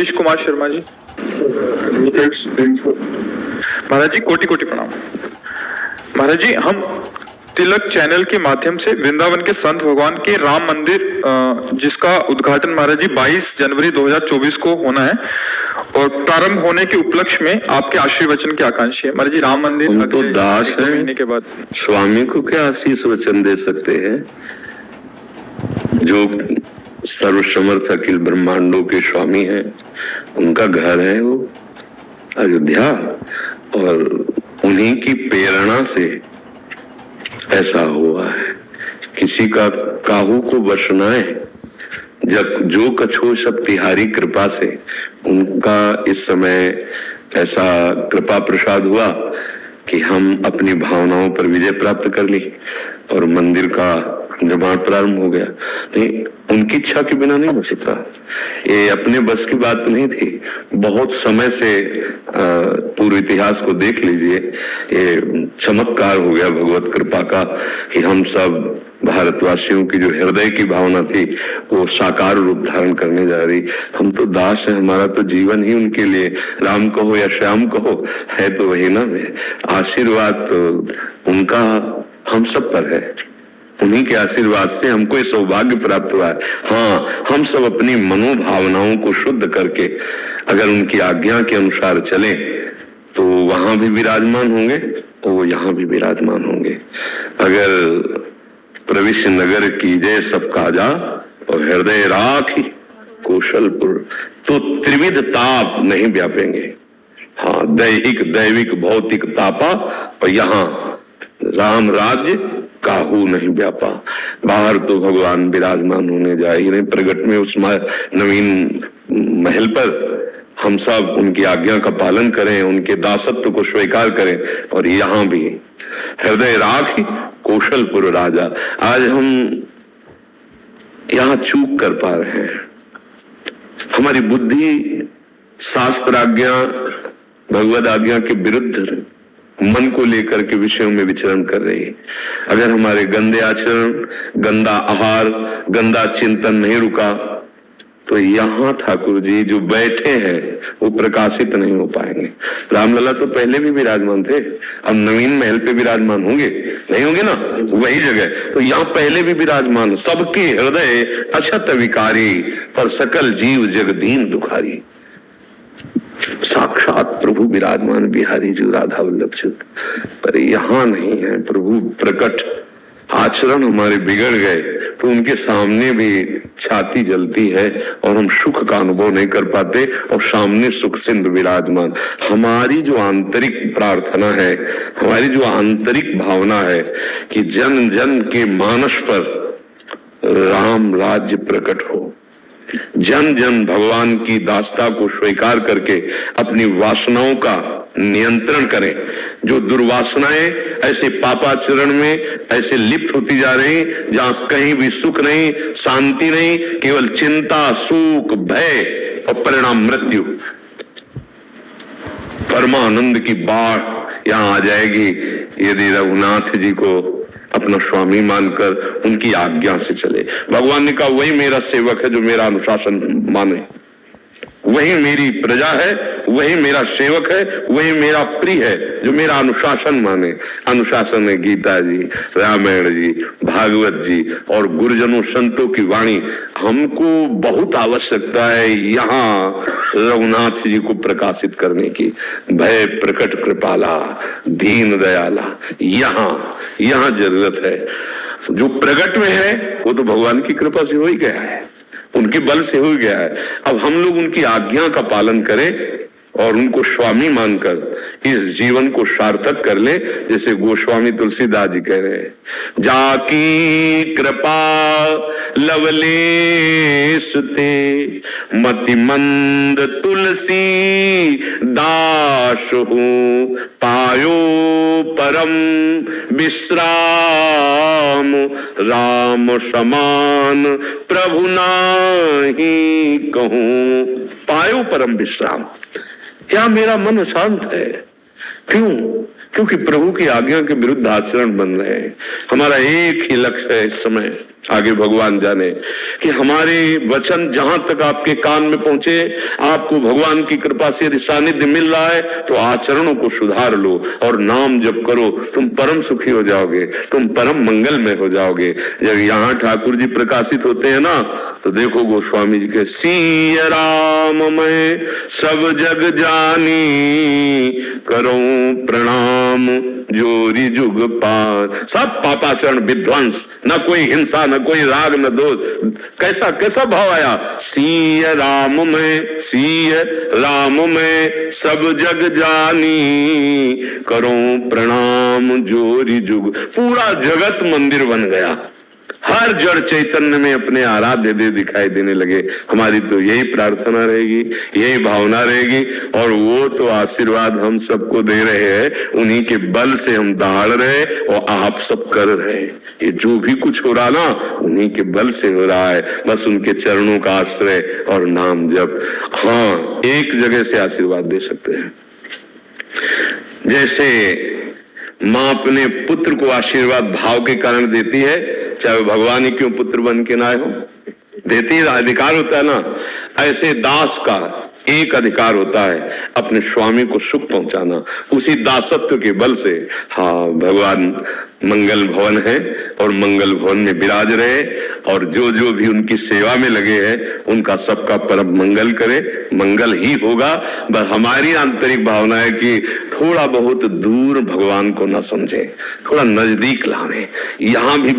नीतीश कुमार शर्मा जी। महाराज जी कोटि कोटि प्रणाम। महाराज जी, हम तिलक चैनल के माध्यम से वृंदावन के संत भगवान के राम मंदिर जिसका उद्घाटन महाराज जी 22 जनवरी 2024 को होना है और प्रारंभ होने के उपलक्ष्य में आपके आशीर्वचन की आकांक्षी है। महाराज जी, राम मंदिर हम तो दास है, महीने के बाद स्वामी को क्या आशीष वचन दे सकते हैं? जो सर्वसमर्थ अखिल ब्रह्मांडों के स्वामी हैं, उनका घर है वो अयोध्या, और उन्हीं की प्रेरणा से ऐसा हुआ है। किसी का काहू को बसनाए जब जो कछो सब तिहारी कृपा से, उनका इस समय ऐसा कृपा प्रसाद हुआ कि हम अपनी भावनाओं पर विजय प्राप्त कर ली और मंदिर का निर्माण प्रारंभ हो गया। नहीं, उनकी इच्छा के बिना नहीं हो सकता। ये अपने बस की बात नहीं थी। बहुत समय से पूर्व इतिहास को देख लीजिए, ये चमत्कार हो गया भगवत कृपा का कि हम सब भारतवासियों की जो हृदय की भावना थी वो साकार रूप धारण करने जा रही। हम तो दास हैं, हमारा तो जीवन ही उनके लिए, राम कहो या श्याम कहो, है तो वही ना। में आशीर्वाद तो उनका हम सब पर है। उन्हीं के आशीर्वाद से हमको ये सौभाग्य प्राप्त हुआ है। हाँ, हम सब अपनी मनोभावनाओं को शुद्ध करके अगर उनकी आज्ञा के अनुसार चलें तो वहां भी विराजमान होंगे तो यहाँ भी विराजमान होंगे। अगर प्रविश्य नगर की जय सब काजा और हृदय राखी कौशलपुर, तो त्रिविध ताप नहीं व्यापेंगे। हाँ, दैहिक दैविक भौतिक तापा, और यहाँ राम राज्य काहू नहीं व्यापा। बाहर तो भगवान विराजमान होने जा ही नहीं, प्रगट में उस नवीन महल पर हम सब उनकी आज्ञा का पालन करें, उनके दासत्व को स्वीकार करें। और यहाँ भी हृदय राखी कौशलपुर राजा। आज हम यहाँ चूक कर पा रहे हैं। हमारी बुद्धि शास्त्र आज्ञा भगवद आज्ञा के विरुद्ध मन को लेकर के विषयों में विचरण कर रही है। अगर हमारे गंदे आचरण, गंदा आहार, गंदा चिंतन नहीं रुका तो यहाँ ठाकुर जी जो बैठे हैं वो प्रकाशित नहीं हो पाएंगे। रामलला तो पहले भी विराजमान थे, अब नवीन महल पे विराजमान होंगे, नहीं होंगे ना वही जगह। तो यहाँ पहले भी विराजमान, सबके हृदय अछत विकारी, पर सकल जीव जगदीन दुखारी। साक्षात प्रभु विराजमान बिहारी जी राधा वल्लभ जी, पर यहाँ नहीं है प्रभु प्रकट। आचरण हमारे बिगड़ गए तो उनके सामने भी छाती जलती है और हम सुख का अनुभव नहीं कर पाते, और सामने सुख सिंधु विराजमान। हमारी जो आंतरिक प्रार्थना है, हमारी जो आंतरिक भावना है कि जन जन के मानस पर राम राज्य प्रकट हो, जन जन भगवान की दासता को स्वीकार करके अपनी वासनाओं का नियंत्रण करें। जो दुर्वासनाएं ऐसे पापाचरण में ऐसे लिप्त होती जा रही, जहां कहीं भी सुख नहीं, शांति नहीं, केवल चिंता, सुख, भय और परिणाम मृत्यु। परमानंद की बाढ़ यहां आ जाएगी यदि रघुनाथ जी को अपना स्वामी मानकर उनकी आज्ञा से चले। भगवान ने कहा वही मेरा सेवक है जो मेरा अनुशासन माने, वही मेरी प्रजा है, वही मेरा सेवक है, वही मेरा प्रिय है जो मेरा अनुशासन माने। अनुशासन है गीता जी, रामायण जी, भागवत जी और गुरुजनों संतों की वाणी। हमको बहुत आवश्यकता है यहाँ रघुनाथ जी को प्रकाशित करने की। भय प्रकट कृपाला दीन दयाला, यहाँ जरूरत है। जो प्रकट में है वो तो भगवान की कृपा से हो ही गया है, उनके बल से हो गया है। अब हम लोग उनकी आज्ञा का पालन करें और उनको स्वामी मानकर इस जीवन को सार्थक कर ले। जैसे गोस्वामी तुलसीदास जी कह रहे हैं, जाकी कृपा लवलेश ते मति मंद तुलसी दास हूँ, पायो परम विश्राम, राम समान प्रभु नाही कहूँ। पायो परम विश्राम, क्या मेरा मन शांत है। क्यों? क्योंकि प्रभु की आज्ञा के विरुद्ध आचरण बन रहे हैं। हमारा एक ही लक्ष्य है इस समय, आगे भगवान जाने कि हमारे वचन जहां तक आपके कान में पहुंचे, आपको भगवान की कृपा से यदि सानिध्य मिल रहा है तो आचरणों को सुधार लो और नाम जप करो, तुम परम सुखी हो जाओगे, तुम परम मंगल में हो जाओगे। जब यहाँ ठाकुर जी प्रकाशित होते हैं ना, तो देखो गोस्वामी जी के सिय राम मैं सब जग जानी, करूं प्रणाम जोरी जुग पार। सब पापाचरण विध्वंस, न कोई हिंसा, न कोई राग, न दोष। कैसा कैसा भाव आया, सिय राम में सब जग जानी, करूं प्रणाम जोरी जुग। पूरा जगत मंदिर बन गया, हर जड़ चैतन्य में अपने आराध्य देव दिखाई देने लगे। हमारी तो यही प्रार्थना रहेगी, यही भावना रहेगी, और वो तो आशीर्वाद हम सबको दे रहे हैं, उन्हीं के बल से हम दहाड़ रहे और आप सब कर रहे हैं। ये जो भी कुछ हो रहा ना, उन्हीं के बल से हो रहा है, बस उनके चरणों का आश्रय और नाम जप। हाँ, एक जगह से आशीर्वाद दे सकते हैं, जैसे माँ अपने पुत्र को आशीर्वाद भाव के कारण देती है, चाहे भगवान ही क्यों पुत्र बन के ना हो, देती है, अधिकार होता है ना। ऐसे दास का एक अधिकार होता है अपने स्वामी को सुख पहुंचाना, उसी दासत्व के बल से। हाँ, भगवान मंगल भवन है और मंगल भवन में विराज रहे, और जो जो भी उनकी सेवा में लगे हैं उनका सबका परम मंगल करे, मंगल ही होगा। बस हमारी आंतरिक भावना है कि थोड़ा बहुत दूर भगवान को न समझे, थोड़ा नजदीक लावे। यहां भी